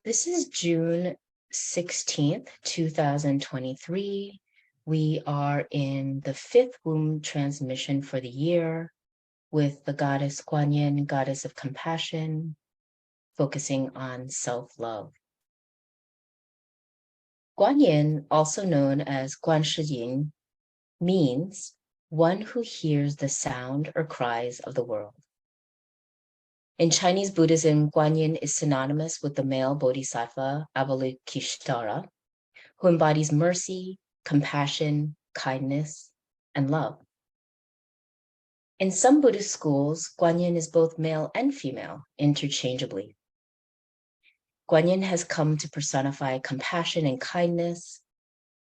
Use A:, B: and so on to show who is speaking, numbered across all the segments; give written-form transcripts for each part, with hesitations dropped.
A: This is June 16th, 2023. We are in the fifth womb transmission for the year with the goddess Quan Yin, goddess of compassion, focusing on self-love. Guan Yin, also known as Guan Yin, means one who hears the sound or cries of the world. In Chinese Buddhism, Guan Yin is synonymous with the male bodhisattva Avalokiteshvara, who embodies mercy, compassion, kindness, and love. In some Buddhist schools, Guan Yin is both male and female, interchangeably. Guan Yin has come to personify compassion and kindness,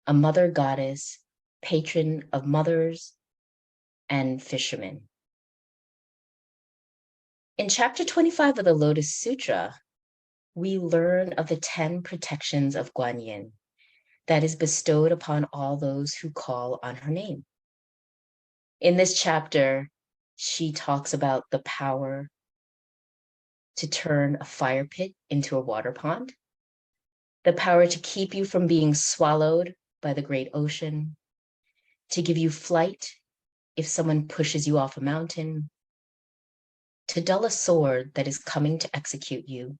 A: a mother goddess, patron of mothers, and fishermen. In chapter 25 of the Lotus Sutra, we learn of the 10 protections of Guan Yin that is bestowed upon all those who call on her name. In this chapter, she talks about the power to turn a fire pit into a water pond, the power to keep you from being swallowed by the great ocean, to give you flight if someone pushes you off a mountain, to dull a sword that is coming to execute you,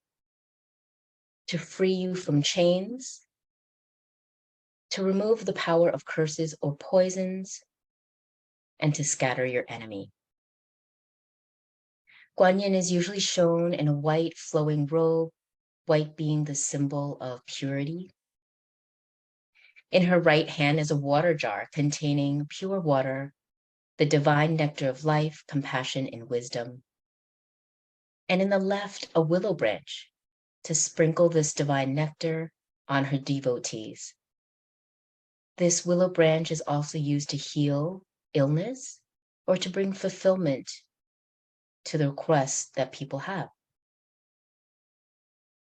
A: to free you from chains, to remove the power of curses or poisons, and to scatter your enemy. Guan Yin is usually shown in a white flowing robe, white being the symbol of purity. In her right hand is a water jar containing pure water, the divine nectar of life, compassion, and wisdom. And in the left, a willow branch to sprinkle this divine nectar on her devotees. This willow branch is also used to heal illness or to bring fulfillment to the requests that people have.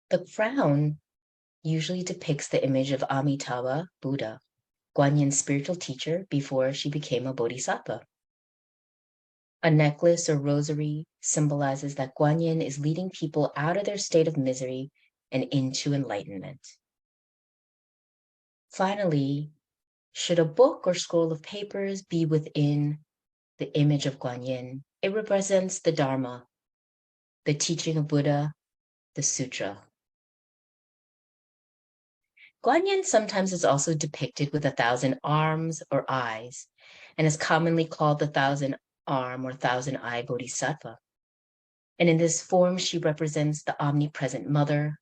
A: The crown usually depicts the image of Amitabha Buddha, Guan Yin's spiritual teacher before she became a bodhisattva. A necklace or rosary symbolizes that Guan Yin is leading people out of their state of misery and into enlightenment. Finally, should a book or scroll of papers be within the image of Guan Yin, it represents the Dharma, the teaching of Buddha, the sutra. Guan Yin sometimes is also depicted with 1,000 arms or eyes, and is commonly called the 1,000-arm or 1,000-eye bodhisattva. And in this form, she represents the omnipresent mother,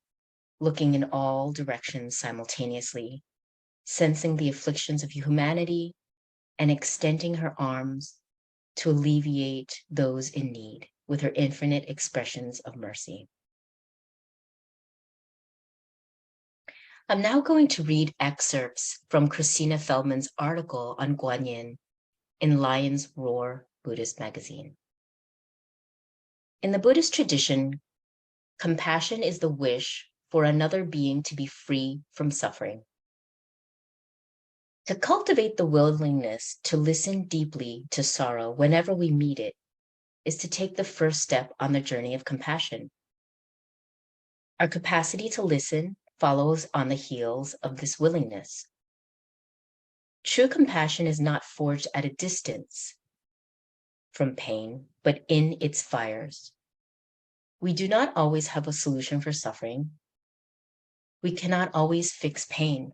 A: looking in all directions simultaneously, sensing the afflictions of humanity, and extending her arms to alleviate those in need with her infinite expressions of mercy. I'm now going to read excerpts from Christina Feldman's article on Guan Yin in Lion's Roar Buddhist magazine. In the Buddhist tradition, compassion is the wish for another being to be free from suffering. To cultivate the willingness to listen deeply to sorrow whenever we meet it is to take the first step on the journey of compassion. Our capacity to listen follows on the heels of this willingness. True compassion is not forged at a distance from pain, but in its fires. We do not always have a solution for suffering. We cannot always fix pain.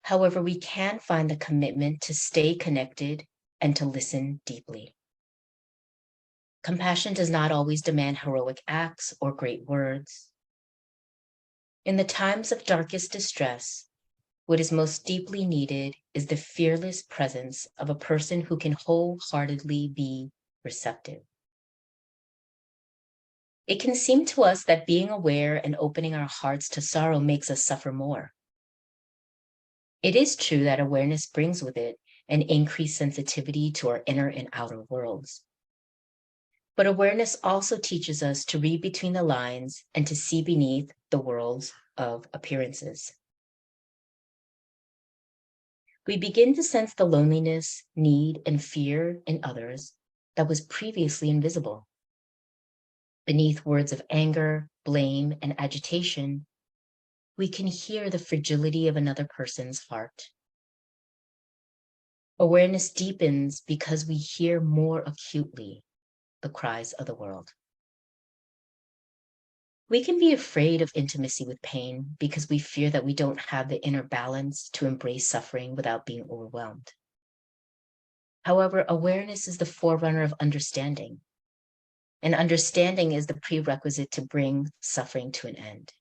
A: However, we can find the commitment to stay connected and to listen deeply. Compassion does not always demand heroic acts or great words. In the times of darkest distress, what is most deeply needed is the fearless presence of a person who can wholeheartedly be receptive. It can seem to us that being aware and opening our hearts to sorrow makes us suffer more. It is true that awareness brings with it an increased sensitivity to our inner and outer worlds. But awareness also teaches us to read between the lines and to see beneath the worlds of appearances. We begin to sense the loneliness, need, and fear in others that was previously invisible. Beneath words of anger, blame, and agitation, we can hear the fragility of another person's heart. Awareness deepens because we hear more acutely the cries of the world. We can be afraid of intimacy with pain because we fear that we don't have the inner balance to embrace suffering without being overwhelmed. However, awareness is the forerunner of understanding, and understanding is the prerequisite to bring suffering to an end.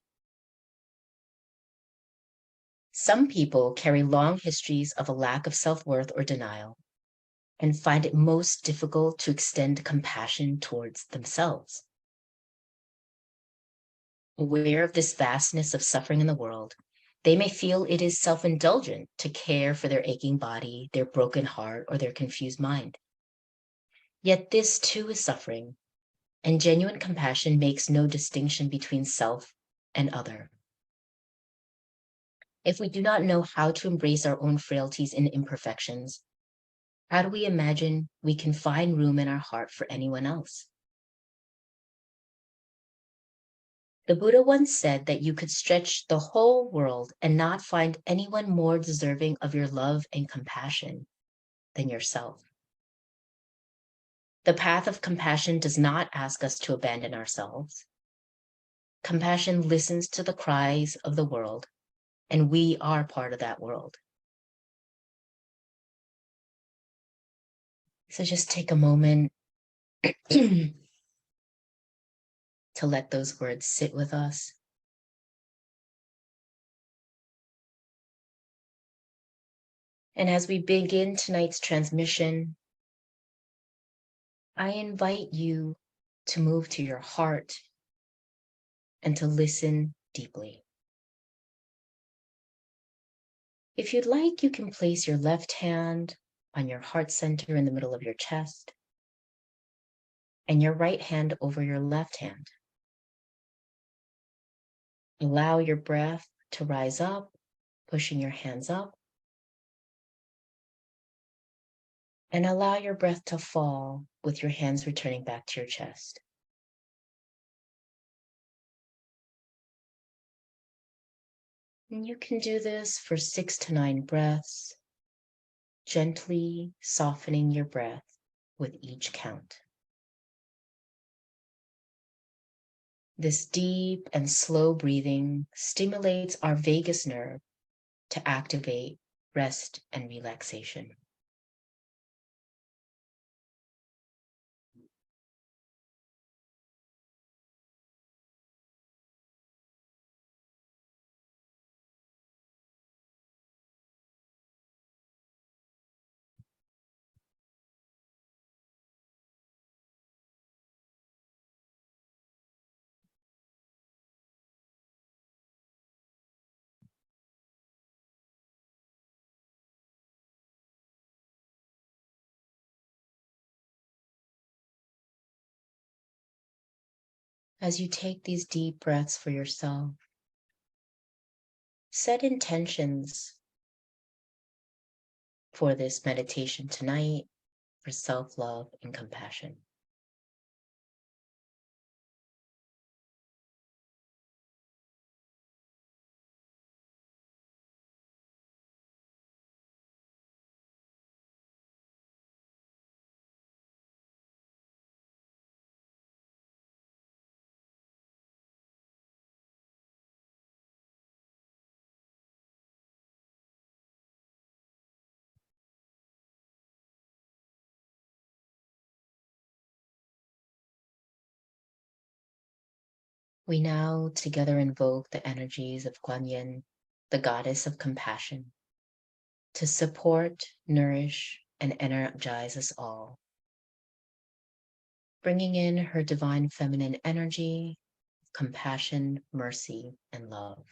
A: Some people carry long histories of a lack of self-worth or denial and find it most difficult to extend compassion towards themselves. Aware of this vastness of suffering in the world, they may feel it is self-indulgent to care for their aching body, their broken heart, or their confused mind. Yet this too is suffering, and genuine compassion makes no distinction between self and other. If we do not know how to embrace our own frailties and imperfections, how do we imagine we can find room in our heart for anyone else? The Buddha once said that you could stretch the whole world and not find anyone more deserving of your love and compassion than yourself. The path of compassion does not ask us to abandon ourselves. Compassion listens to the cries of the world, and we are part of that world. So just take a moment to let those words sit with us. And as we begin tonight's transmission, I invite you to move to your heart and to listen deeply. If you'd like, you can place your left hand on your heart center in the middle of your chest and your right hand over your left hand. Allow your breath to rise up, pushing your hands up, and allow your breath to fall with your hands returning back to your chest. And you can do this for 6 to 9 breaths, gently softening your breath with each count. This deep and slow breathing stimulates our vagus nerve to activate rest and relaxation. As you take these deep breaths for yourself, set intentions for this meditation tonight for self-love and compassion. We now together invoke the energies of Quan Yin, the goddess of compassion, to support, nourish, and energize us all, bringing in her divine feminine energy, compassion, mercy, and love.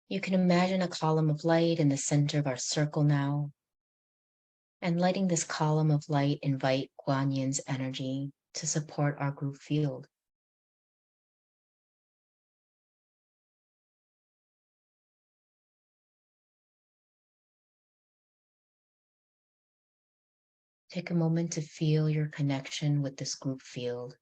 A: You can imagine a column of light in the center of our circle now, and letting this column of light invite Guan Yin's energy to support our group field. Take a moment to feel your connection with this group field.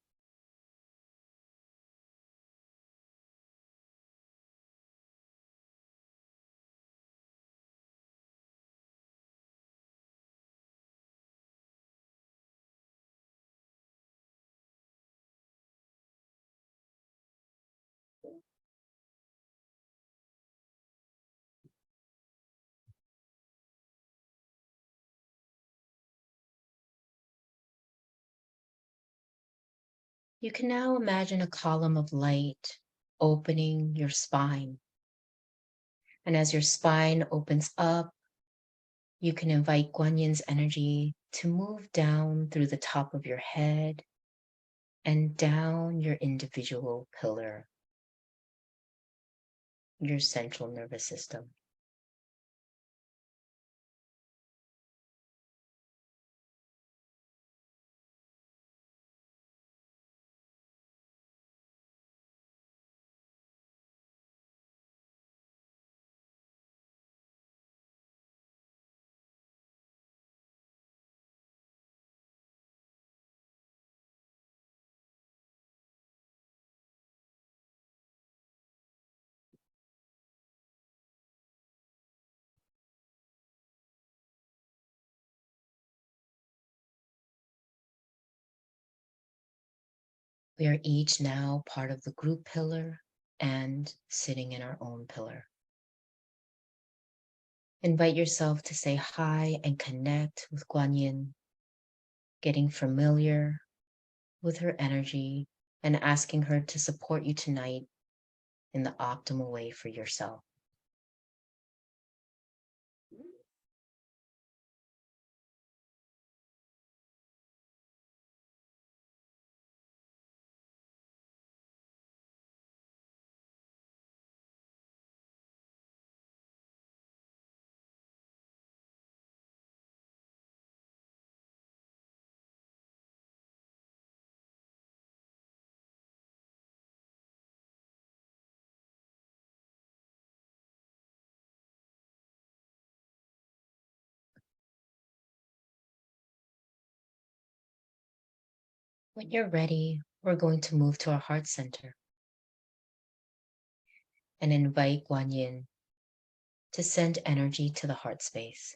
A: You can now imagine a column of light opening your spine. And as your spine opens up, you can invite Guan Yin's energy to move down through the top of your head and down your individual pillar, your central nervous system. We are each now part of the group pillar and sitting in our own pillar. Invite yourself to say hi and connect with Guan Yin, getting familiar with her energy and asking her to support you tonight in the optimal way for yourself. When you're ready, we're going to move to our heart center and invite Guan Yin to send energy to the heart space.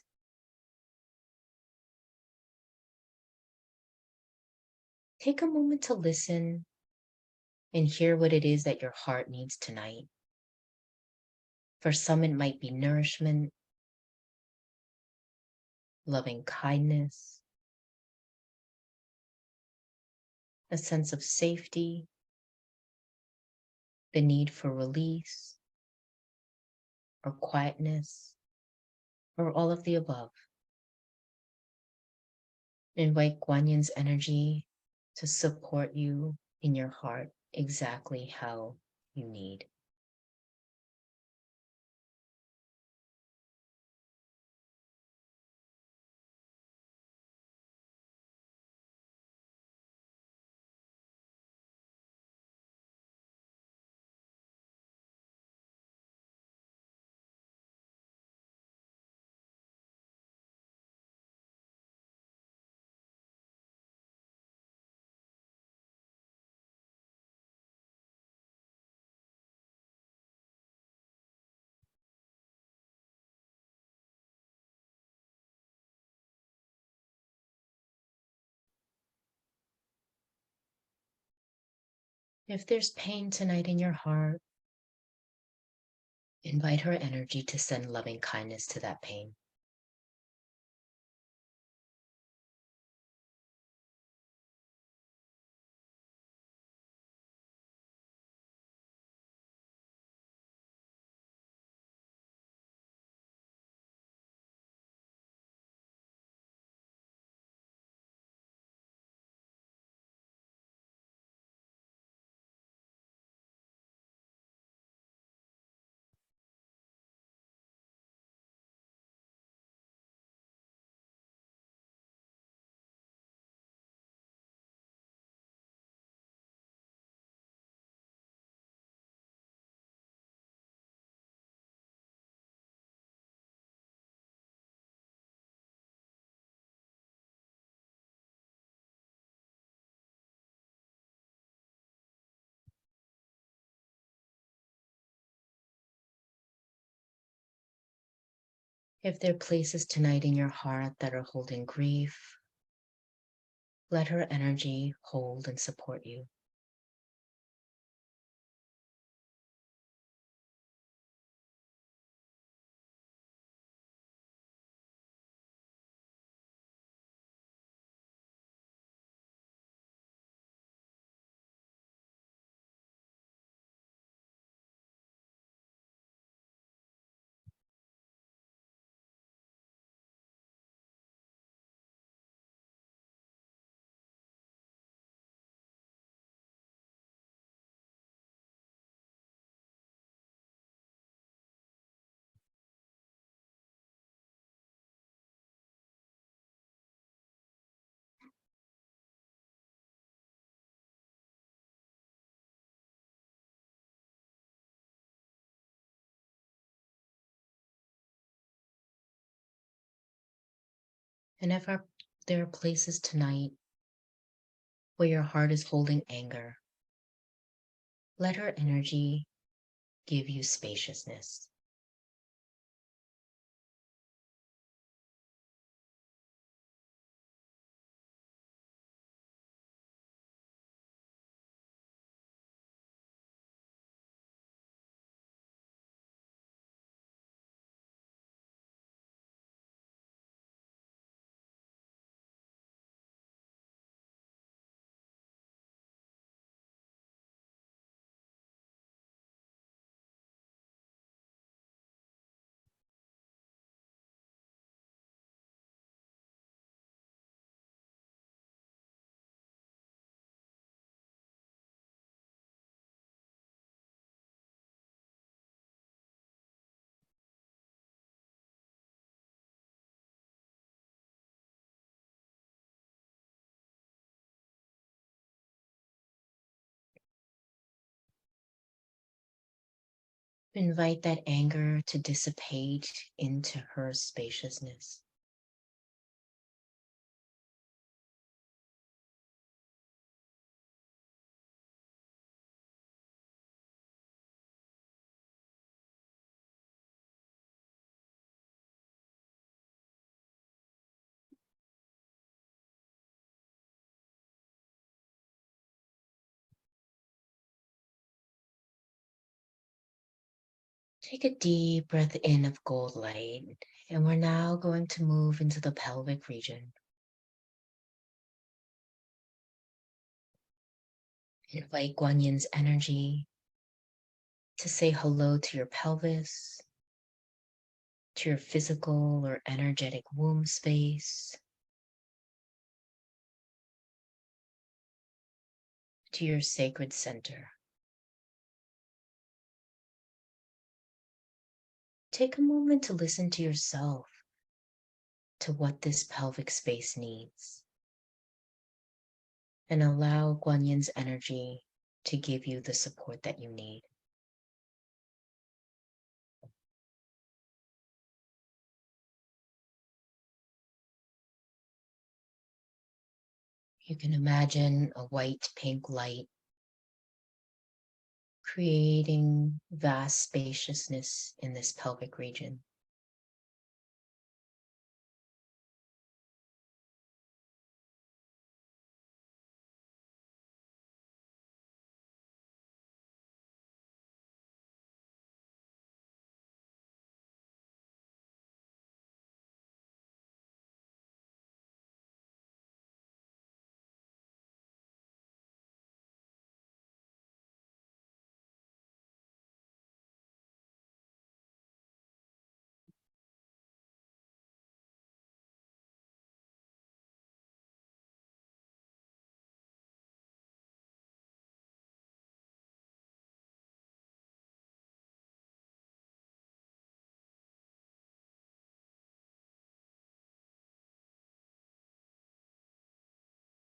A: Take a moment to listen and hear what it is that your heart needs tonight. For some, it might be nourishment, loving kindness, a sense of safety, the need for release or quietness, or all of the above. Invite Guan Yin's energy to support you in your heart exactly how you need. If there's pain tonight in your heart, invite her energy to send loving kindness to that pain. If there are places tonight in your heart that are holding grief, let her energy hold and support you. And if there are places tonight where your heart is holding anger, let her energy give you spaciousness. Invite that anger to dissipate into her spaciousness. Take a deep breath in of gold light, and we're now going to move into the pelvic region. Invite Guan Yin's energy to say hello to your pelvis, to your physical or energetic womb space, to your sacred center. Take a moment to listen to yourself, to what this pelvic space needs, and allow Guan Yin's energy to give you the support that you need. You can imagine a white pink light creating vast spaciousness in this pelvic region.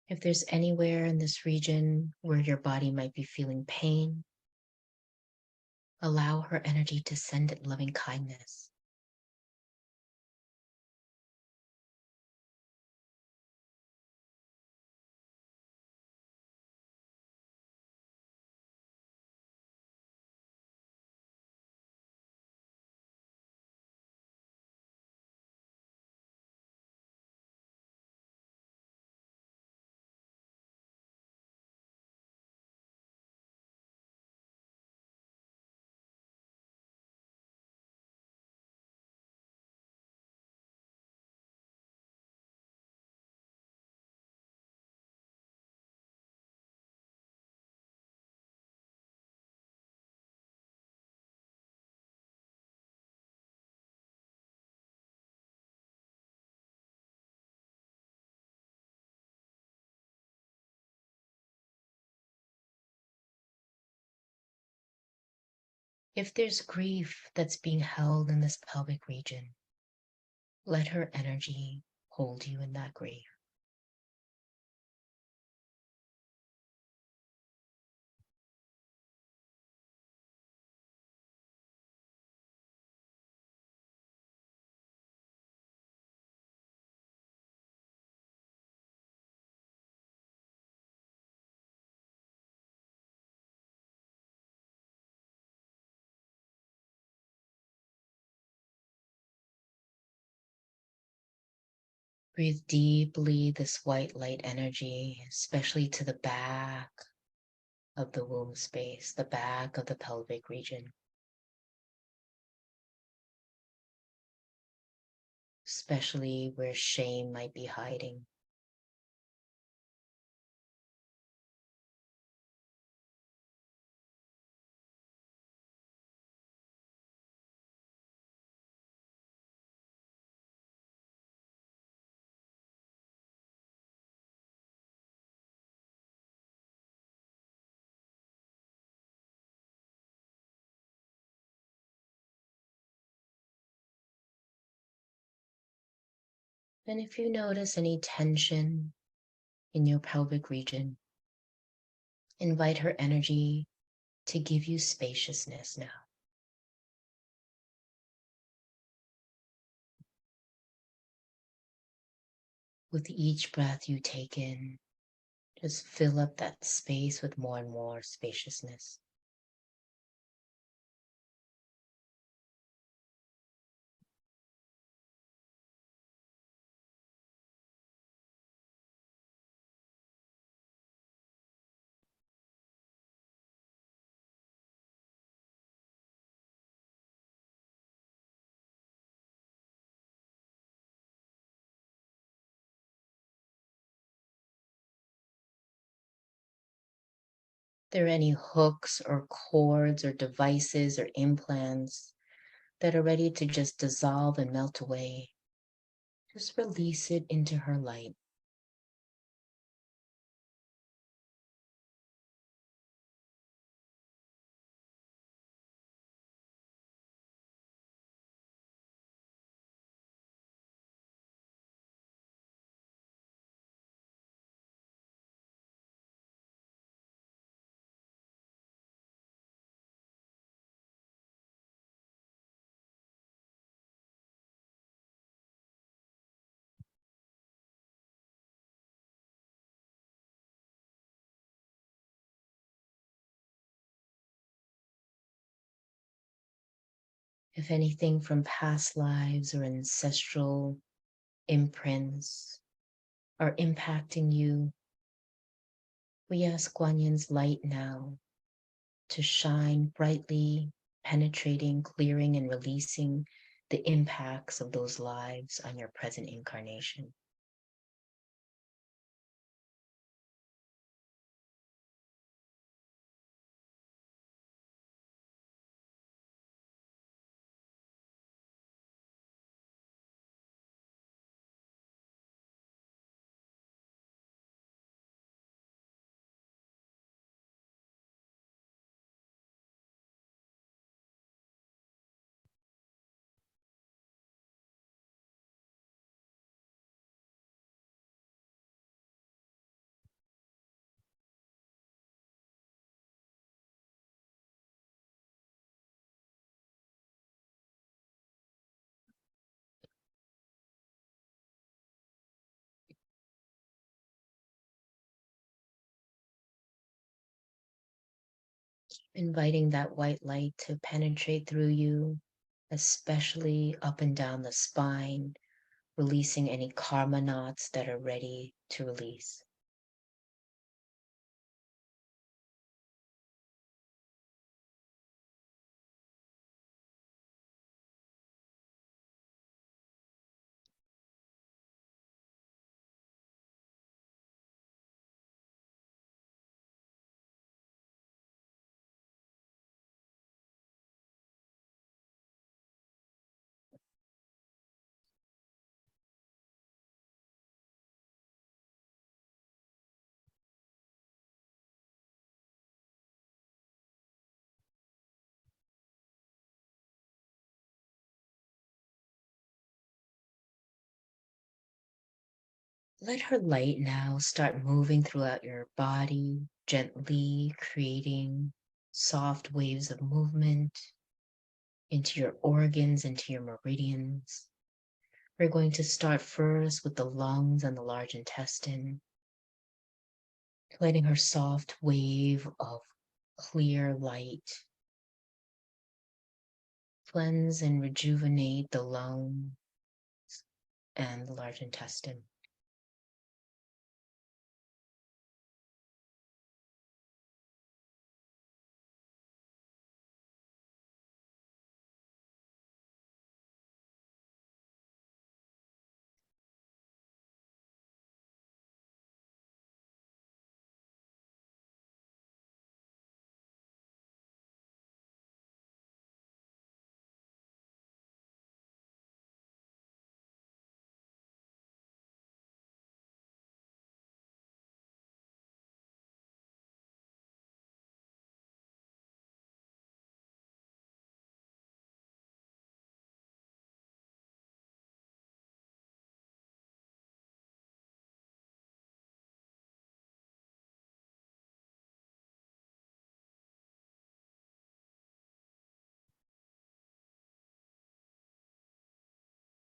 A: If there's anywhere in this region where your body might be feeling pain, allow her energy to send it loving kindness. If there's grief that's being held in this pelvic region, let her energy hold you in that grief. Breathe deeply this white light energy, especially to the back of the womb space, the back of the pelvic region, especially where shame might be hiding. And if you notice any tension in your pelvic region, invite her energy to give you spaciousness now. With each breath you take in, just fill up that space with more and more spaciousness. There are any hooks or cords or devices or implants that are ready to just dissolve and melt away, just release it into her light. If anything from past lives or ancestral imprints are impacting you, we ask Guan Yin's light now to shine brightly, penetrating, clearing, and releasing the impacts of those lives on your present incarnation. Inviting that white light to penetrate through you, especially up and down the spine, releasing any karma knots that are ready to release. Let her light now start moving throughout your body, gently creating soft waves of movement into your organs, into your meridians. We're going to start first with the lungs and the large intestine, letting her soft wave of clear light cleanse and rejuvenate the lungs and the large intestine.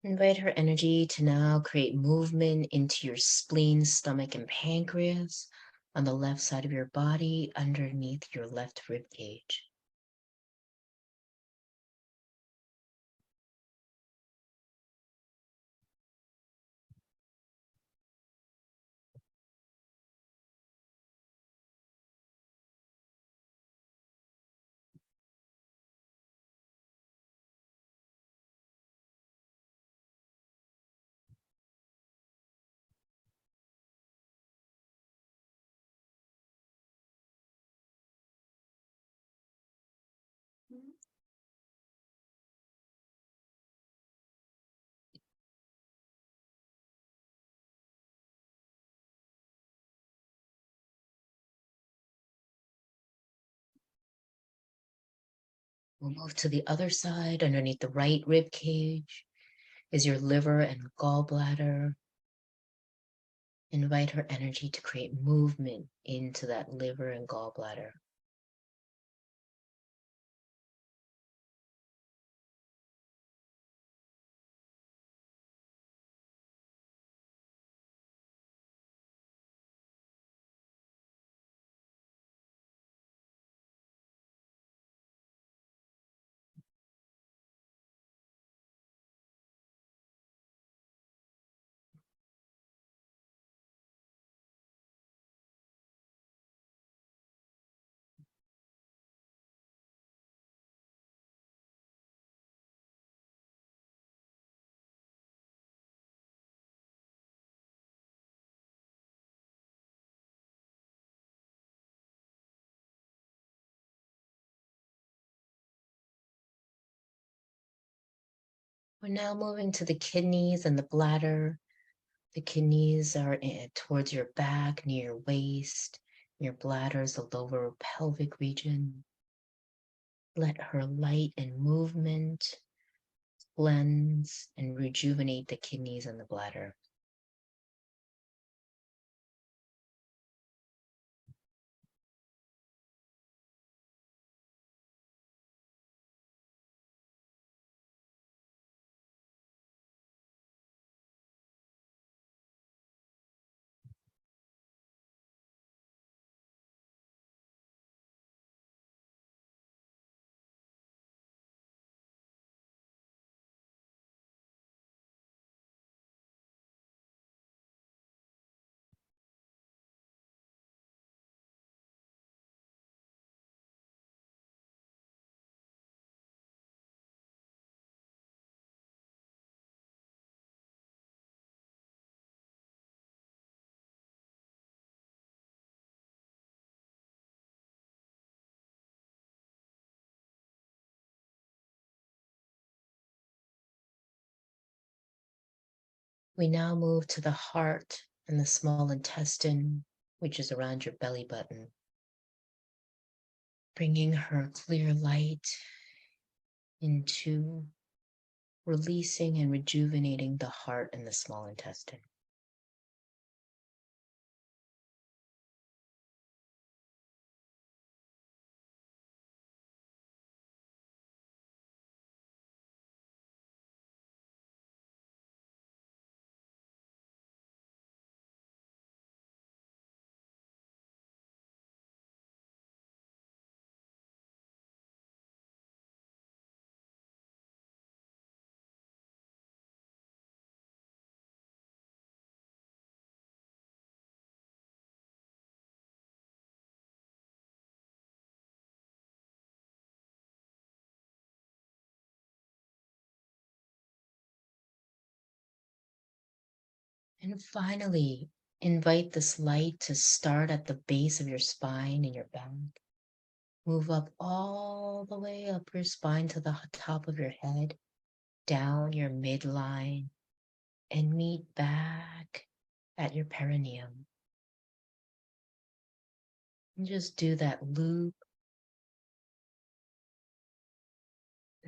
A: Invite her energy to now create movement into your spleen, stomach, and pancreas on the left side of your body underneath your left rib cage. We'll move to the other side. Underneath the right rib cage is your liver and gallbladder. Invite her energy to create movement into that liver and gallbladder. We're now moving to the kidneys and the bladder. The kidneys are towards your back, near your waist. Your bladder is the lower pelvic region. Let her light and movement cleanse and rejuvenate the kidneys and the bladder. We now move to the heart and the small intestine, which is around your belly button, bringing her clear light into releasing and rejuvenating the heart and the small intestine. And finally, invite this light to start at the base of your spine and your back. Move up all the way up your spine to the top of your head, down your midline, and meet back at your perineum. And just do that loop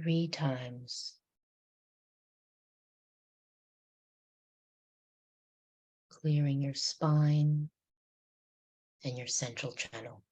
A: 3 times, clearing your spine and your central channel.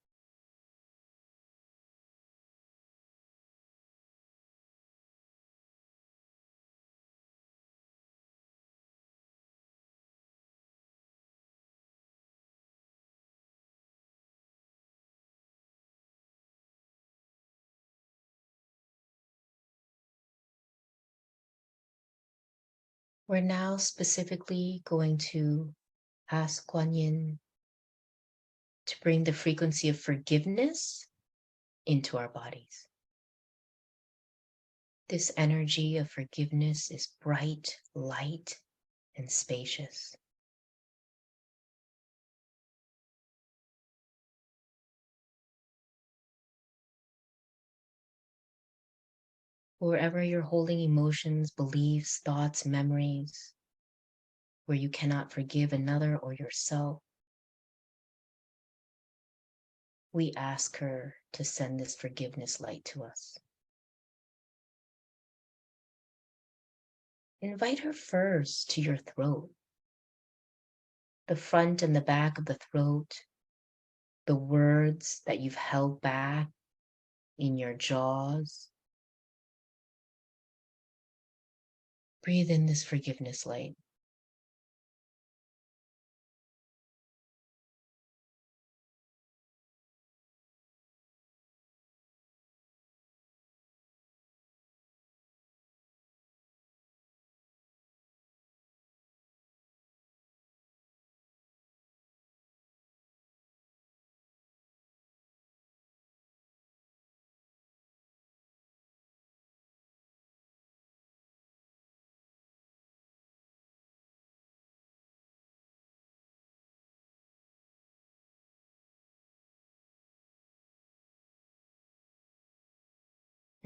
A: We're now specifically going to ask Quan Yin to bring the frequency of forgiveness into our bodies. This energy of forgiveness is bright, light, and spacious. Wherever you're holding emotions, beliefs, thoughts, memories, where you cannot forgive another or yourself, we ask her to send this forgiveness light to us. Invite her first to your throat, the front and the back of the throat, the words that you've held back in your jaws. Breathe in this forgiveness light.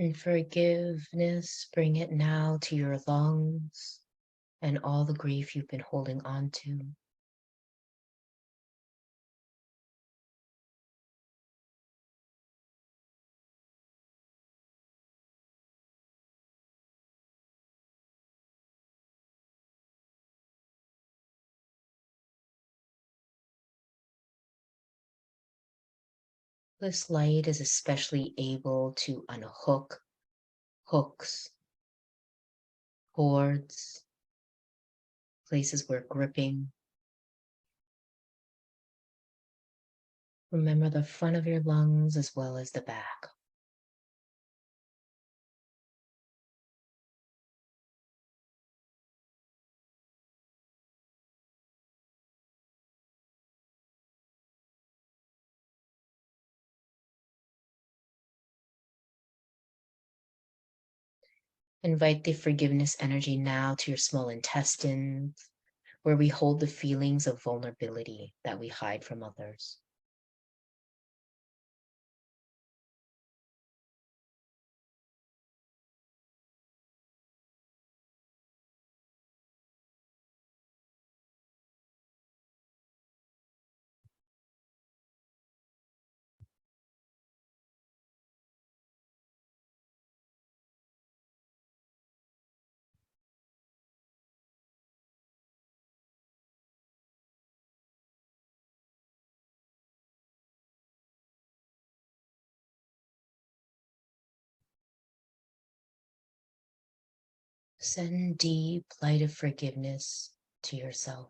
A: And forgiveness, bring it now to your lungs and all the grief you've been holding on to. This light is especially able to unhook hooks, cords, places where gripping. Remember the front of your lungs as well as the back. Invite the forgiveness energy now to your small intestines, where we hold the feelings of vulnerability that we hide from others. Send deep light of forgiveness to yourself.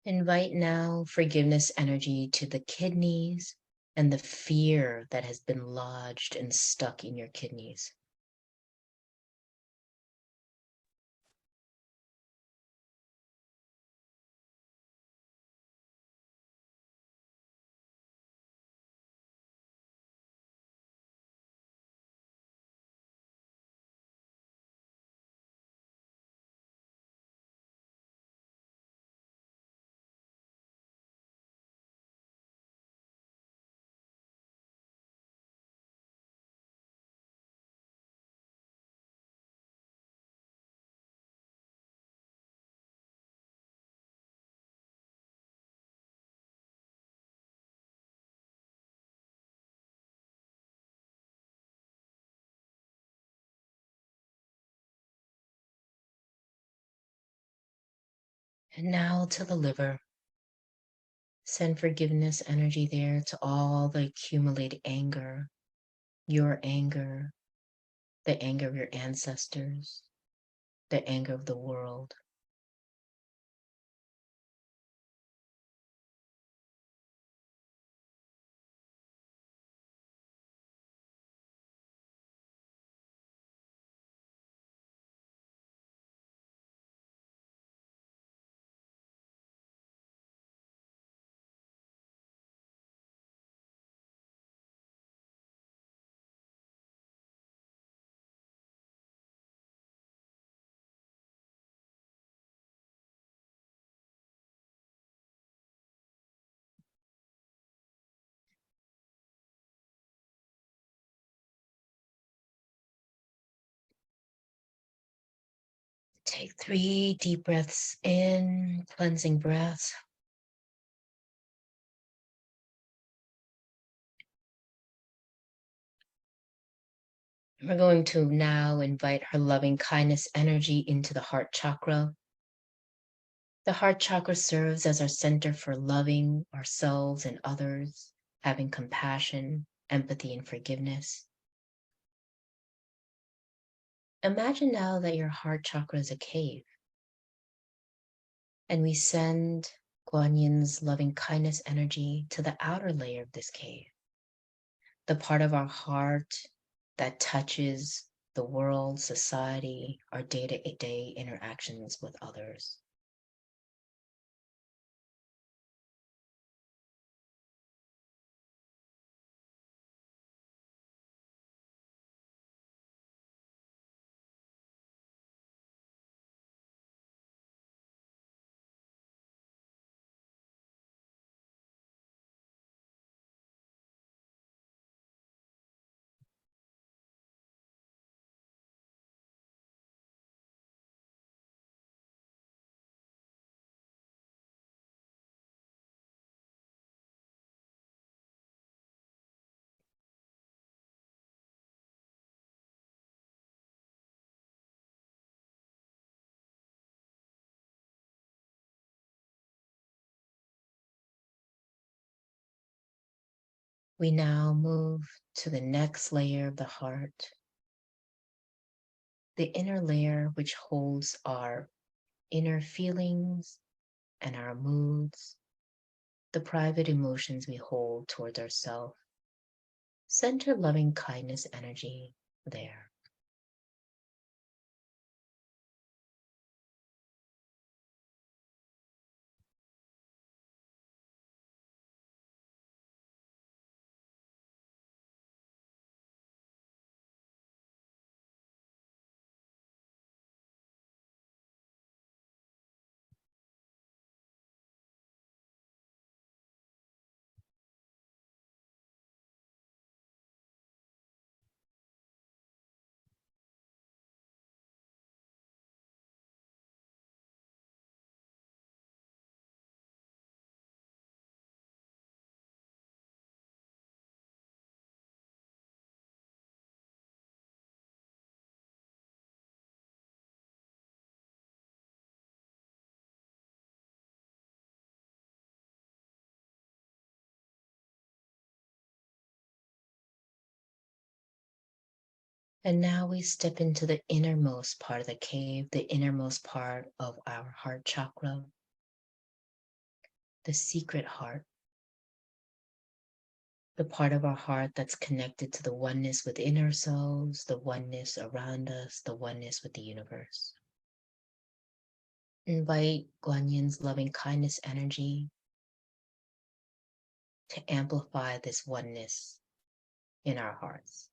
A: Invite now forgiveness energy to the kidneys, and the fear that has been lodged and stuck in your kidneys. And now to the liver. Send forgiveness energy there to all the accumulated anger, your anger, the anger of your ancestors, the anger of the world. Take 3 deep breaths in, cleansing breaths. We're going to now invite her loving kindness energy into the heart chakra. The heart chakra serves as our center for loving ourselves and others, having compassion, empathy, and forgiveness. Imagine now that your heart chakra is a cave, and we send Guan Yin's loving kindness energy to the outer layer of this cave, the part of our heart that touches the world, society, our day-to-day interactions with others. We now move to the next layer of the heart, the inner layer which holds our inner feelings and our moods, the private emotions we hold towards ourselves. Center loving kindness energy there. And now we step into the innermost part of the cave, the innermost part of our heart chakra, the secret heart. the part of our heart that's connected to the oneness within ourselves, the oneness around us, the oneness with the universe. Invite Guan Yin's loving kindness energy to amplify this oneness in our hearts.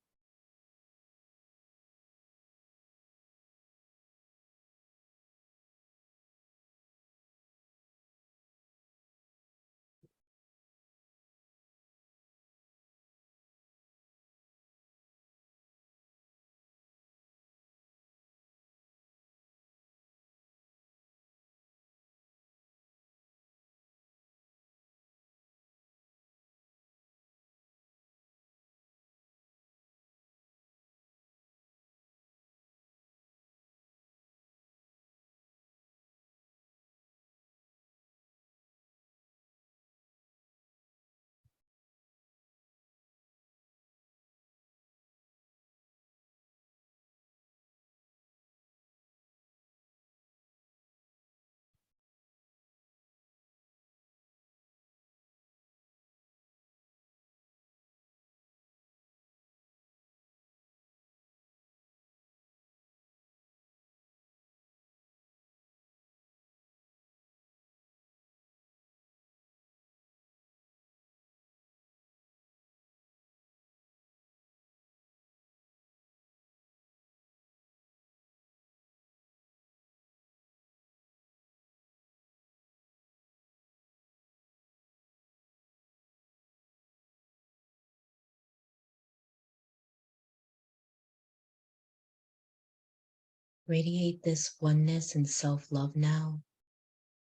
A: Radiate this oneness and self-love now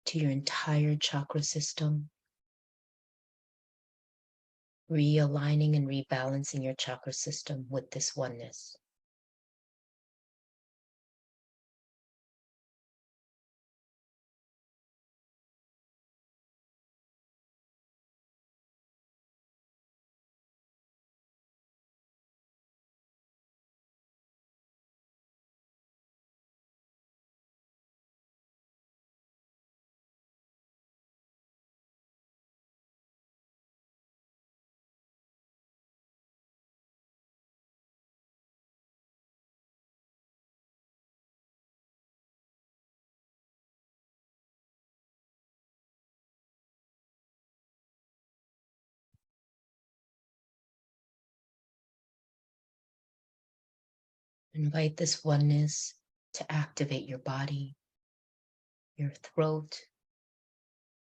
A: to your entire chakra system, realigning and rebalancing your chakra system with this oneness. Invite this oneness to activate your body, your throat,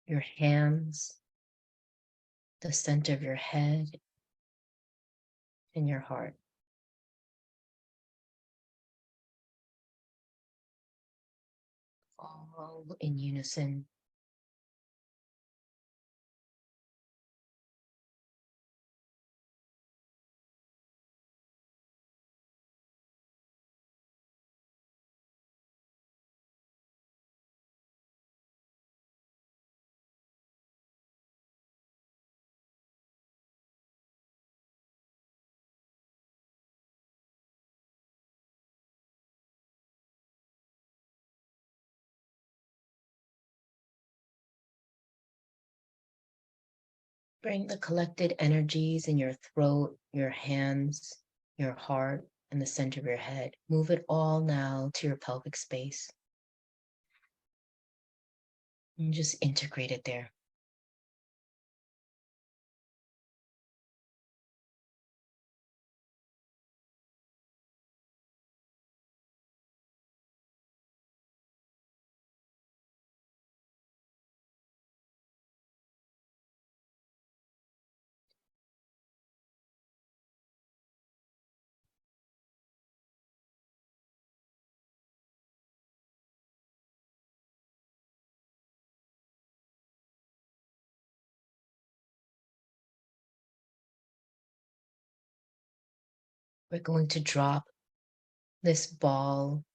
A: your hands, the center of your head, and your heart. All in unison. Bring the collected energies in your throat, your hands, your heart, and the center of your head. Move it all now to your pelvic space. And just integrate it there. We're going to drop this ball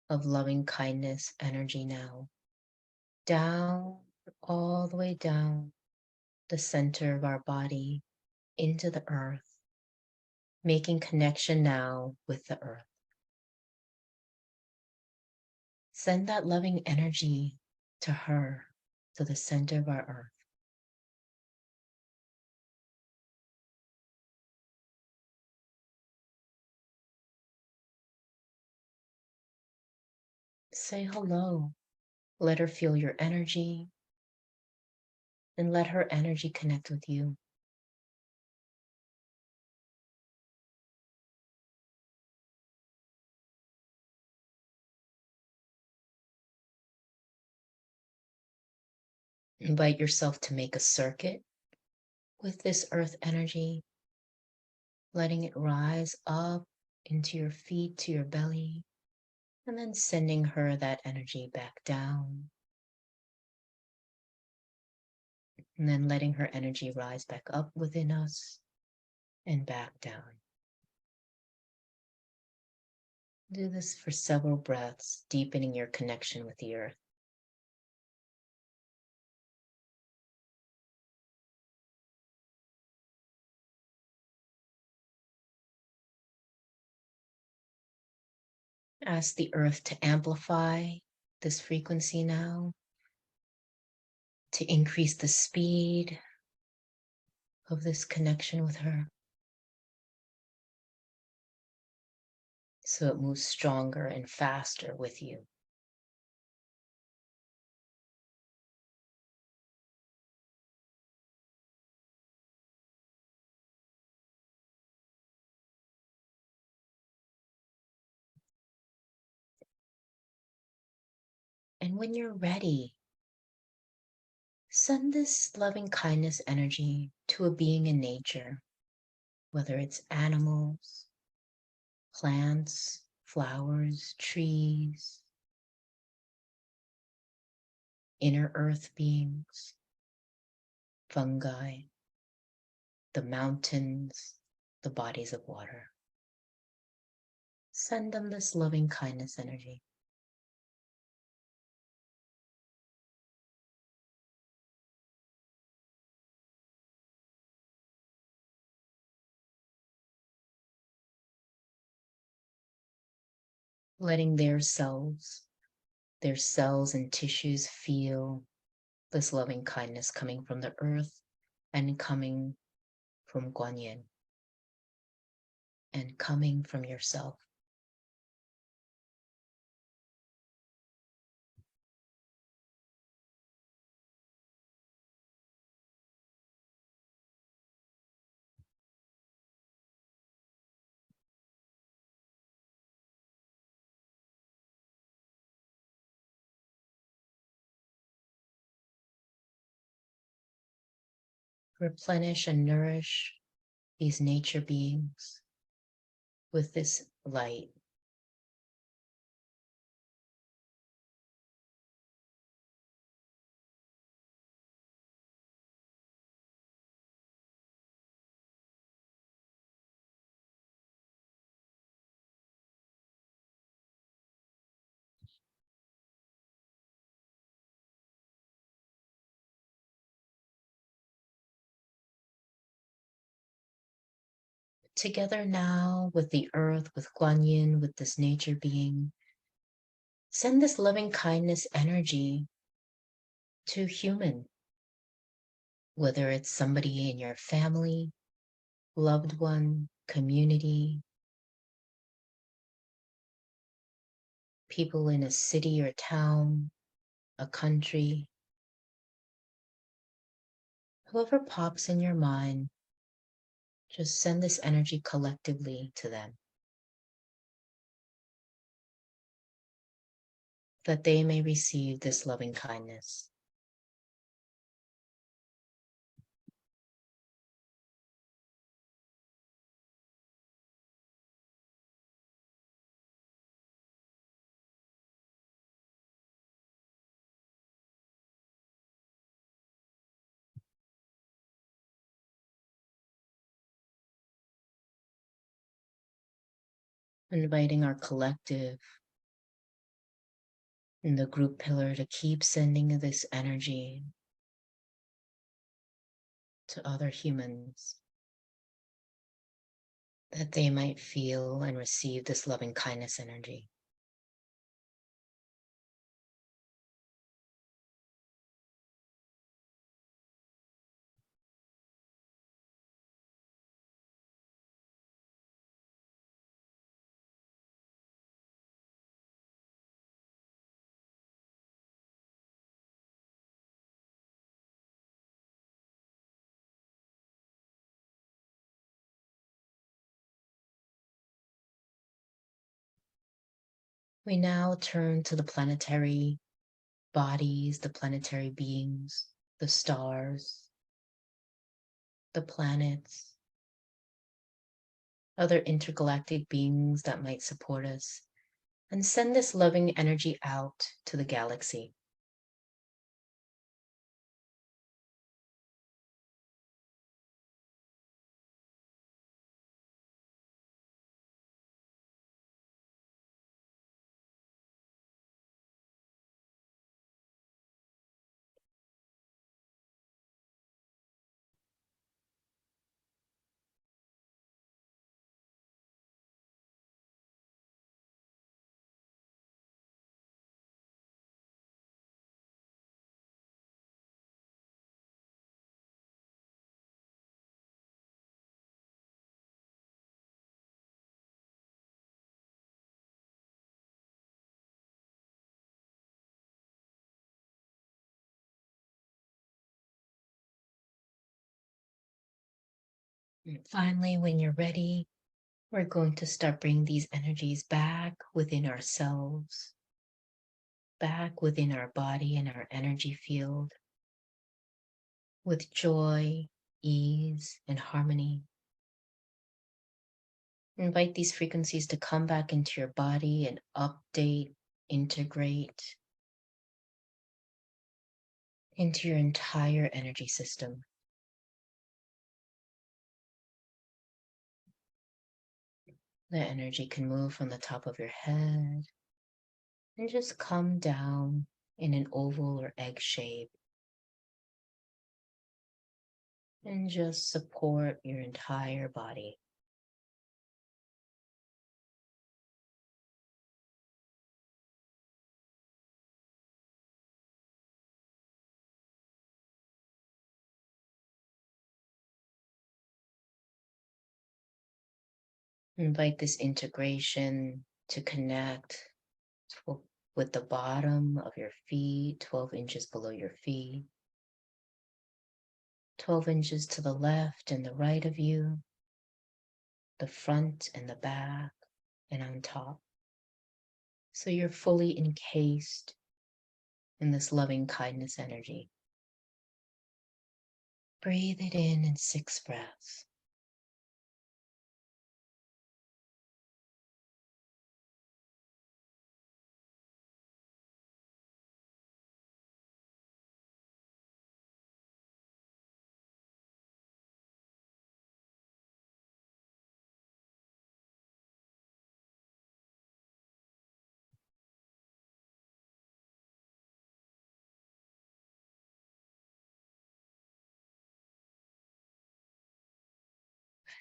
A: of loving kindness energy now down, all the way down the center of our body into the earth, making connection now with the earth. Send that loving energy to her, to the center of our earth. Say hello. Let her feel your energy and let her energy connect with you. Invite yourself to make a circuit with this earth energy, letting it rise up into your feet, to your belly, and then sending her that energy back down. And then letting her energy rise back up within us and back down. Do this for several breaths, deepening your connection with the earth. Ask the earth to amplify this frequency now, to increase the speed of this connection with her, so it moves stronger and faster with you. And when you're ready, send this loving kindness energy to a being in nature, whether it's animals, plants, flowers, trees, inner earth beings, fungi, the mountains, the bodies of water. Send them this loving kindness energy. Letting their cells and tissues feel this loving kindness coming from the earth and coming from Guan Yin and coming from yourself. Replenish and nourish these nature beings with this light. Together now with the earth, with Guan Yin, with this nature being, send this loving kindness energy to human, whether it's somebody in your family, loved one, community, people in a city or town, a country, whoever pops in your mind, just send this energy collectively to them, that they may receive this loving kindness. Inviting our collective and the group pillar to keep sending this energy to other humans, that they might feel and receive this loving kindness energy. We now turn to the planetary bodies, the planetary beings, the stars, the planets, other intergalactic beings that might support us, and send this loving energy out to the galaxy. And finally, when you're ready, we're going to start bringing these energies back within ourselves, back within our body and our energy field, with joy, ease, and harmony. Invite these frequencies to come back into your body and update, integrate into your entire energy system. The energy can move from the top of your head and just come down in an oval or egg shape and just support your entire body. Invite this integration to connect with the bottom of your feet, 12 inches below your feet, 12 inches to the left and the right of you, the front and the back, and on top. So you're fully encased in this loving kindness energy. Breathe it in 6 breaths.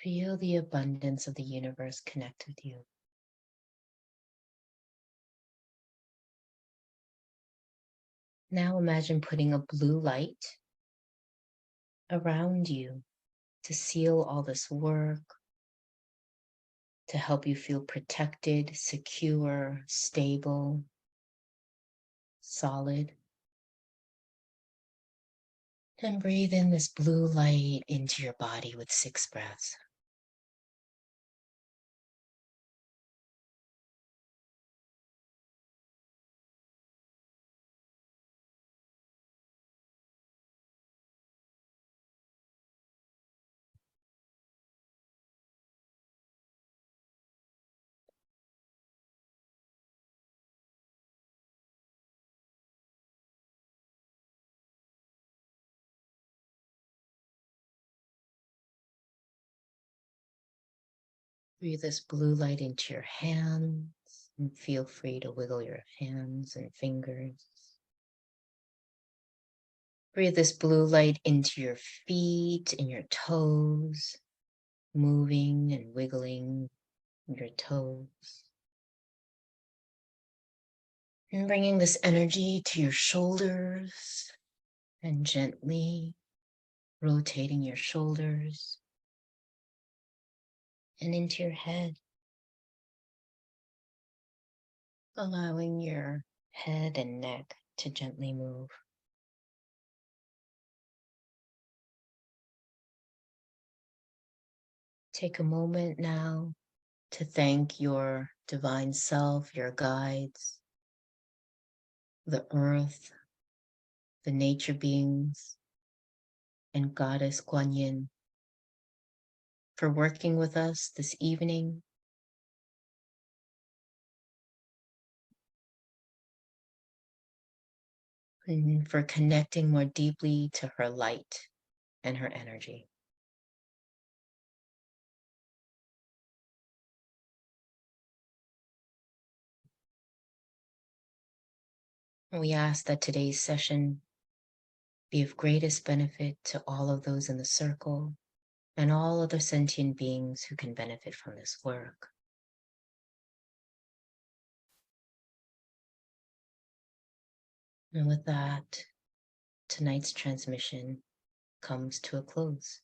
A: Feel the abundance of the universe connect with you. Now imagine putting a blue light around you to seal all this work, to help you feel protected, secure, stable, solid. And breathe in this blue light into your body with 6 breaths. Breathe this blue light into your hands and feel free to wiggle your hands and fingers. Breathe this blue light into your feet and your toes, moving and wiggling your toes. And bringing this energy to your shoulders and gently rotating your shoulders and into your head, allowing your head and neck to gently move. Take a moment now to thank your divine self, your guides, the earth, the nature beings, and Goddess Quan Yin for working with us this evening, and for connecting more deeply to her light and her energy. And we ask that today's session be of greatest benefit to all of those in the circle and all other sentient beings who can benefit from this work. And with that, tonight's transmission comes to a close.